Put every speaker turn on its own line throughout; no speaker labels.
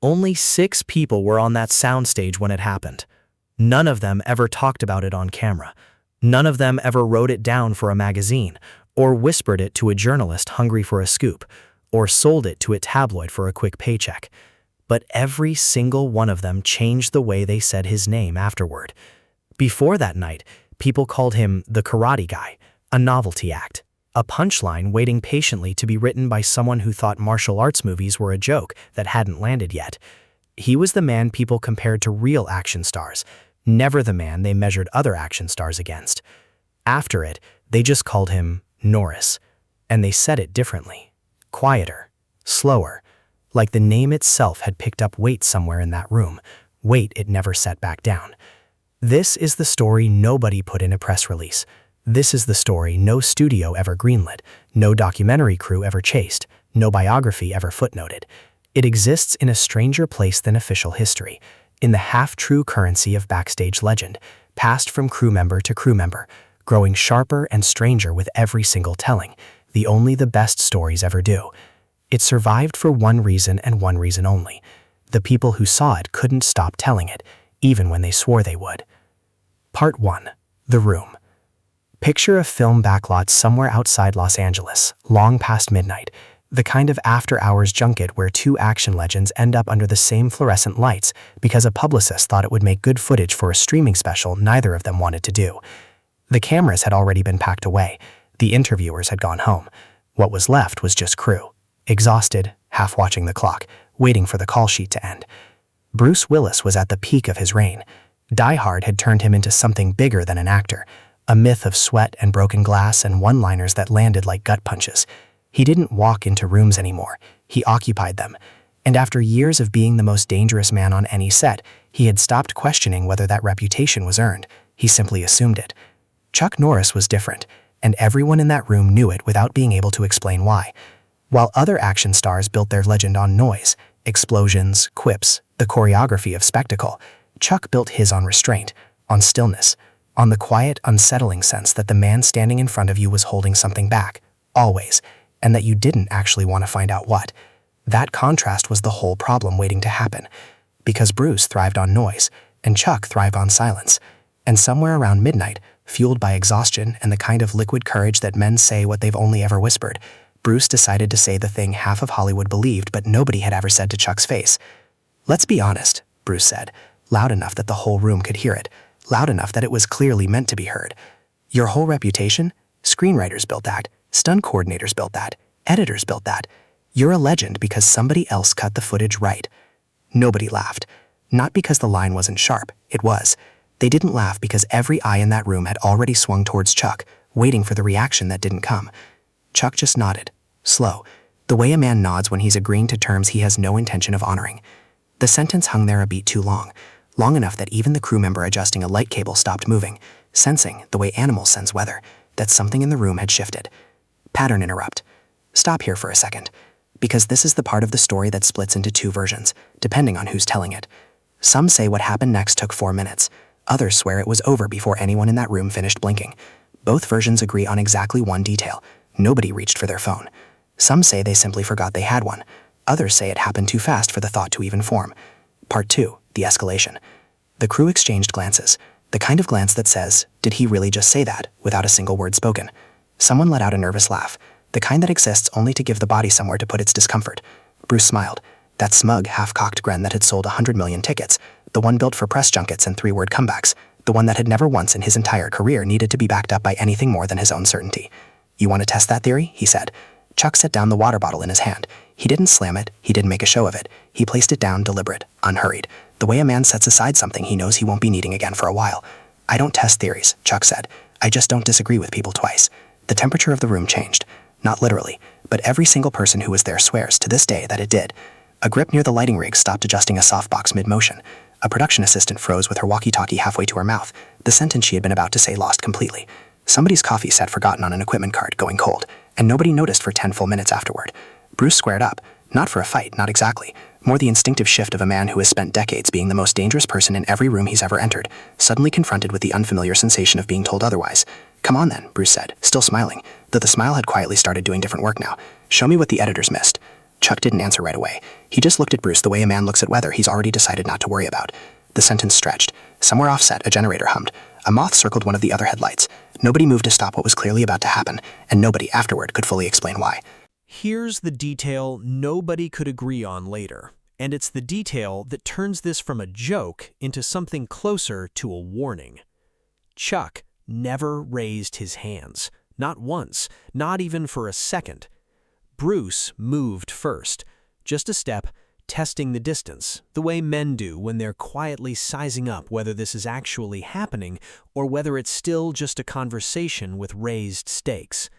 Only 6 people were on that soundstage when it happened. None of them ever talked about it on camera. None of them ever wrote it down for a magazine, or whispered it to a journalist hungry for a scoop, or sold it to a tabloid for a quick paycheck. But every single one of them changed the way they said his name afterward. Before that night, people called him the Karate Guy, a novelty act, a punchline waiting patiently to be written by someone who thought martial arts movies were a joke that hadn't landed yet. He was the man people compared to real action stars, never the man they measured other action stars against. After it, they just called him Norris, and they said it differently, quieter, slower, like the name itself had picked up weight somewhere in that room, weight it never set back down. This is the story nobody put in a press release. This is the story no studio ever greenlit, no documentary crew ever chased, no biography ever footnoted. It exists in a stranger place than official history, in the half-true currency of backstage legend, passed from crew member to crew member, growing sharper and stranger with every single telling, only the best stories ever do. It survived for one reason and one reason only. The people who saw it couldn't stop telling it, even when they swore they would. Part 1. The Room. Picture a film backlot somewhere outside Los Angeles, long past midnight, the kind of after-hours junket where 2 action legends end up under the same fluorescent lights because a publicist thought it would make good footage for a streaming special neither of them wanted to do. The cameras had already been packed away. The interviewers had gone home. What was left was just crew, exhausted, half watching the clock, waiting for the call sheet to end. Bruce Willis was at the peak of his reign. Die Hard had turned him into something bigger than an actor, a myth of sweat and broken glass and one-liners that landed like gut punches. He didn't walk into rooms anymore. He occupied them. And after years of being the most dangerous man on any set, he had stopped questioning whether that reputation was earned. He simply assumed it. Chuck Norris was different, and everyone in that room knew it without being able to explain why. While other action stars built their legend on noise, explosions, quips, the choreography of spectacle, Chuck built his on restraint, on stillness, on the quiet, unsettling sense that the man standing in front of you was holding something back, always, and that you didn't actually want to find out what. That contrast was the whole problem waiting to happen, because Bruce thrived on noise, and Chuck thrived on silence, and somewhere around midnight, fueled by exhaustion and the kind of liquid courage that men say what they've only ever whispered, Bruce decided to say the thing half of Hollywood believed but nobody had ever said to Chuck's face. "Let's be honest," Bruce said, loud enough that the whole room could hear it, loud enough that it was clearly meant to be heard. "Your whole reputation? Screenwriters built that, stunt coordinators built that, editors built that. You're a legend because somebody else cut the footage right." Nobody laughed. Not because the line wasn't sharp, it was. They didn't laugh because every eye in that room had already swung towards Chuck, waiting for the reaction that didn't come. Chuck just nodded, slow, the way a man nods when he's agreeing to terms he has no intention of honoring. The sentence hung there a beat too long enough that even the crew member adjusting a light cable stopped moving, sensing, the way animals sense weather, that something in the room had shifted. Pattern interrupt. Stop here for a second, because this is the part of the story that splits into 2 versions, depending on who's telling it. Some say what happened next took 4 minutes. Others swear it was over before anyone in that room finished blinking. Both versions agree on exactly one detail. Nobody reached for their phone. Some say they simply forgot they had one. Others say it happened too fast for the thought to even form. Part 2, the escalation. The crew exchanged glances, the kind of glance that says, did he really just say that, without a single word spoken? Someone let out a nervous laugh, the kind that exists only to give the body somewhere to put its discomfort. Bruce smiled, that smug, half-cocked grin that had sold 100 million tickets, the one built for press junkets and 3-word comebacks, the one that had never once in his entire career needed to be backed up by anything more than his own certainty. "You want to test that theory?" he said. Chuck set down the water bottle in his hand. He didn't slam it, he didn't make a show of it. He placed it down, deliberate, unhurried, the way a man sets aside something he knows he won't be needing again for a while. "I don't test theories," Chuck said. "I just don't disagree with people twice." The temperature of the room changed. Not literally, but every single person who was there swears to this day that it did. A grip near the lighting rig stopped adjusting a softbox mid-motion. A production assistant froze with her walkie-talkie halfway to her mouth. The sentence she had been about to say lost completely. Somebody's coffee sat forgotten on an equipment cart, going cold, and nobody noticed for 10 full minutes afterward. Bruce squared up. Not for a fight, not exactly. More the instinctive shift of a man who has spent decades being the most dangerous person in every room he's ever entered, suddenly confronted with the unfamiliar sensation of being told otherwise. "Come on then," Bruce said, still smiling, though the smile had quietly started doing different work now. "Show me what the editors missed."
Chuck didn't answer right away. He just looked at Bruce the way a man looks at weather he's already decided not to worry about. The sentence stretched. Somewhere offset, a generator hummed. A moth circled one of the other headlights. Nobody moved to stop what was clearly about to happen, and nobody afterward could fully explain why.
Here's the detail nobody could agree on later, and it's the detail that turns this from a joke into something closer to a warning. Chuck never raised his hands. Not once, not even for a second. Bruce moved first, just a step, testing the distance, the way men do when they're quietly sizing up whether this is actually happening or whether it's still just a conversation with raised stakes.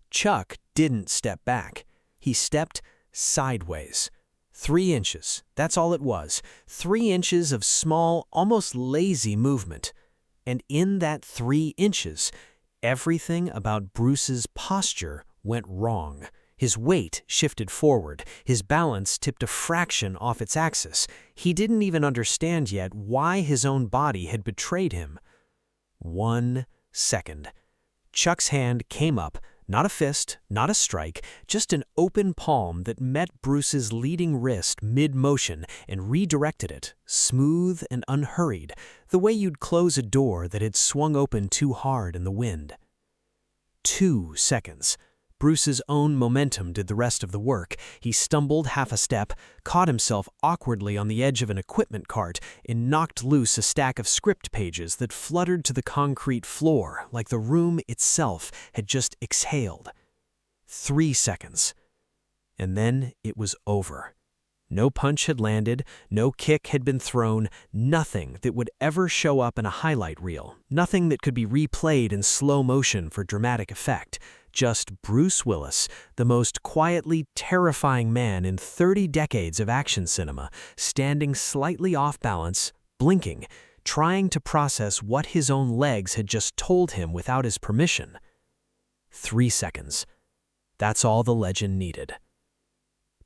Chuck didn't step back. He stepped sideways. 3 inches, that's all it was. 3 inches of small, almost lazy movement. And in that 3 inches, everything about Bruce's posture went wrong. His weight shifted forward. His balance tipped a fraction off its axis. He didn't even understand yet why his own body had betrayed him. 1 second. Chuck's hand came up, not a fist, not a strike, just an open palm that met Bruce's leading wrist mid-motion and redirected it, smooth and unhurried, the way you'd close a door that had swung open too hard in the wind. 2 seconds. Bruce's own momentum did the rest of the work. He stumbled half a step, caught himself awkwardly on the edge of an equipment cart, and knocked loose a stack of script pages that fluttered to the concrete floor like the room itself had just exhaled. 3 seconds. And then it was over. No punch had landed, no kick had been thrown, nothing that would ever show up in a highlight reel, nothing that could be replayed in slow motion for dramatic effect. Just Bruce Willis, the most quietly terrifying man in 30 decades of action cinema, standing slightly off balance, blinking, trying to process what his own legs had just told him without his permission. 3 seconds. That's all the legend needed.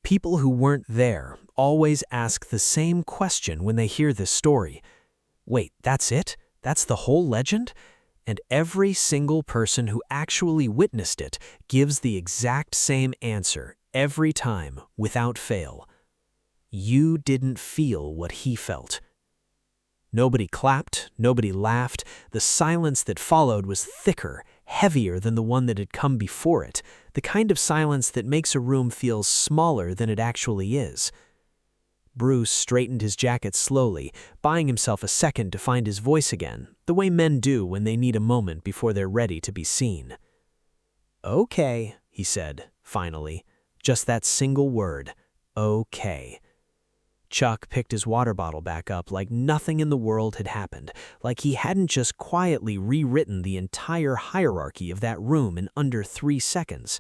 People who weren't there always ask the same question when they hear this story. Wait, that's it? That's the whole legend? And every single person who actually witnessed it gives the exact same answer every time, without fail. You didn't feel what he felt. Nobody clapped, nobody laughed. The silence that followed was thicker, heavier than the one that had come before it, the kind of silence that makes a room feel smaller than it actually is. Bruce straightened his jacket slowly, buying himself a second to find his voice again, the way men do when they need a moment before they're ready to be seen. "Okay," he said, finally. Just that single word, okay. Chuck picked his water bottle back up like nothing in the world had happened, like he hadn't just quietly rewritten the entire hierarchy of that room in under 3 seconds.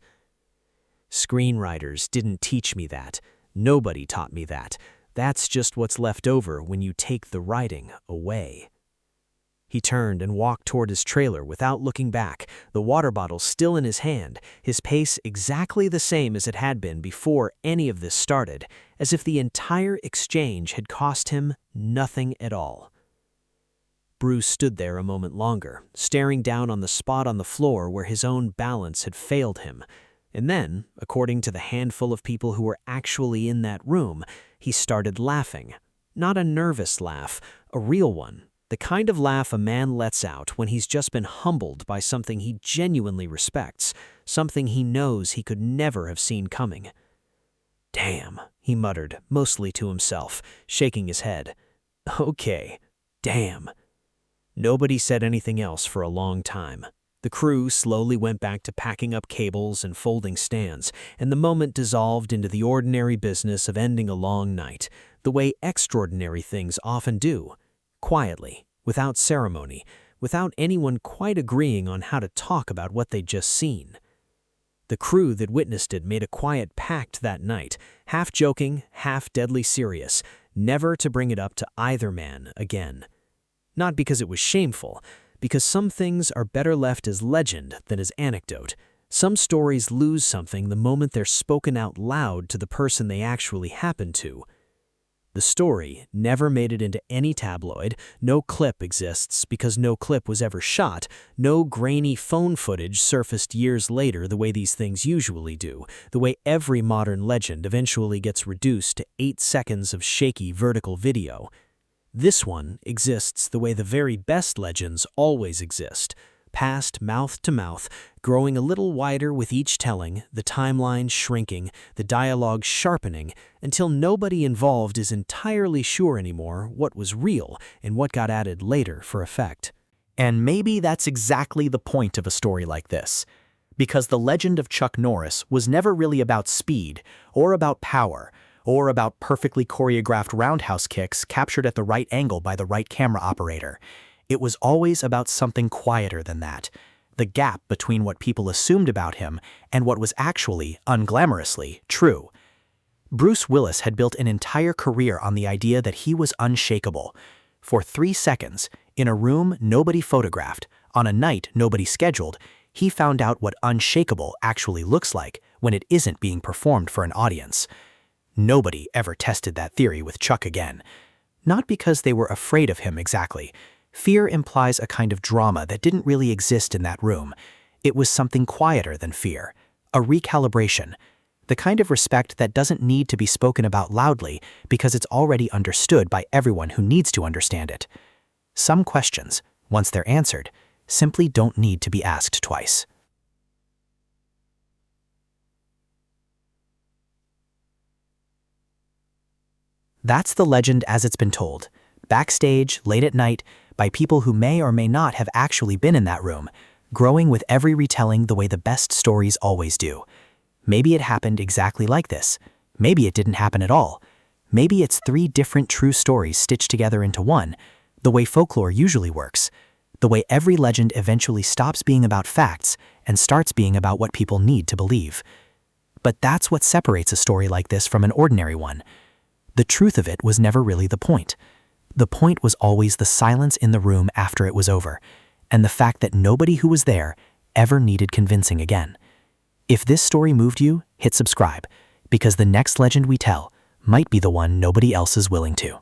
Screenwriters didn't teach me that. Nobody taught me that. That's just what's left over when you take the writing away. He turned and walked toward his trailer without looking back, the water bottle still in his hand, his pace exactly the same as it had been before any of this started, as if the entire exchange had cost him nothing at all. Bruce stood there a moment longer, staring down on the spot on the floor where his own balance had failed him. And then, according to the handful of people who were actually in that room, he started laughing. Not a nervous laugh, a real one. The kind of laugh a man lets out when he's just been humbled by something he genuinely respects, something he knows he could never have seen coming. "Damn," he muttered, mostly to himself, shaking his head. "Okay, damn." Nobody said anything else for a long time. The crew slowly went back to packing up cables and folding stands, and the moment dissolved into the ordinary business of ending a long night, the way extraordinary things often do, quietly, without ceremony, without anyone quite agreeing on how to talk about what they'd just seen. The crew that witnessed it made a quiet pact that night, half joking, half deadly serious, never to bring it up to either man again. Not because it was shameful, because some things are better left as legend than as anecdote. Some stories lose something the moment they're spoken out loud to the person they actually happen to. The story never made it into any tabloid, no clip exists because no clip was ever shot, no grainy phone footage surfaced years later the way these things usually do, the way every modern legend eventually gets reduced to 8 seconds of shaky vertical video. This one exists the way the very best legends always exist, passed mouth to mouth, growing a little wider with each telling, the timeline shrinking, the dialogue sharpening, until nobody involved is entirely sure anymore what was real and what got added later for effect.
And maybe that's exactly the point of a story like this. Because the legend of Chuck Norris was never really about speed, or about power, or about perfectly choreographed roundhouse kicks captured at the right angle by the right camera operator. It was always about something quieter than that, the gap between what people assumed about him and what was actually, unglamorously, true. Bruce Willis had built an entire career on the idea that he was unshakable. For 3 seconds, in a room nobody photographed, on a night nobody scheduled, he found out what unshakable actually looks like when it isn't being performed for an audience. Nobody ever tested that theory with Chuck again. Not because they were afraid of him exactly. Fear implies a kind of drama that didn't really exist in that room. It was something quieter than fear, a recalibration, the kind of respect that doesn't need to be spoken about loudly because it's already understood by everyone who needs to understand it. Some questions, once they're answered, simply don't need to be asked twice. That's the legend as it's been told, backstage, late at night, by people who may or may not have actually been in that room, growing with every retelling the way the best stories always do. Maybe it happened exactly like this. Maybe it didn't happen at all. Maybe it's 3 different true stories stitched together into one, the way folklore usually works, the way every legend eventually stops being about facts and starts being about what people need to believe. But that's what separates a story like this from an ordinary one. The truth of it was never really the point. The point was always the silence in the room after it was over, and the fact that nobody who was there ever needed convincing again. If this story moved you, hit subscribe, because the next legend we tell might be the one nobody else is willing to.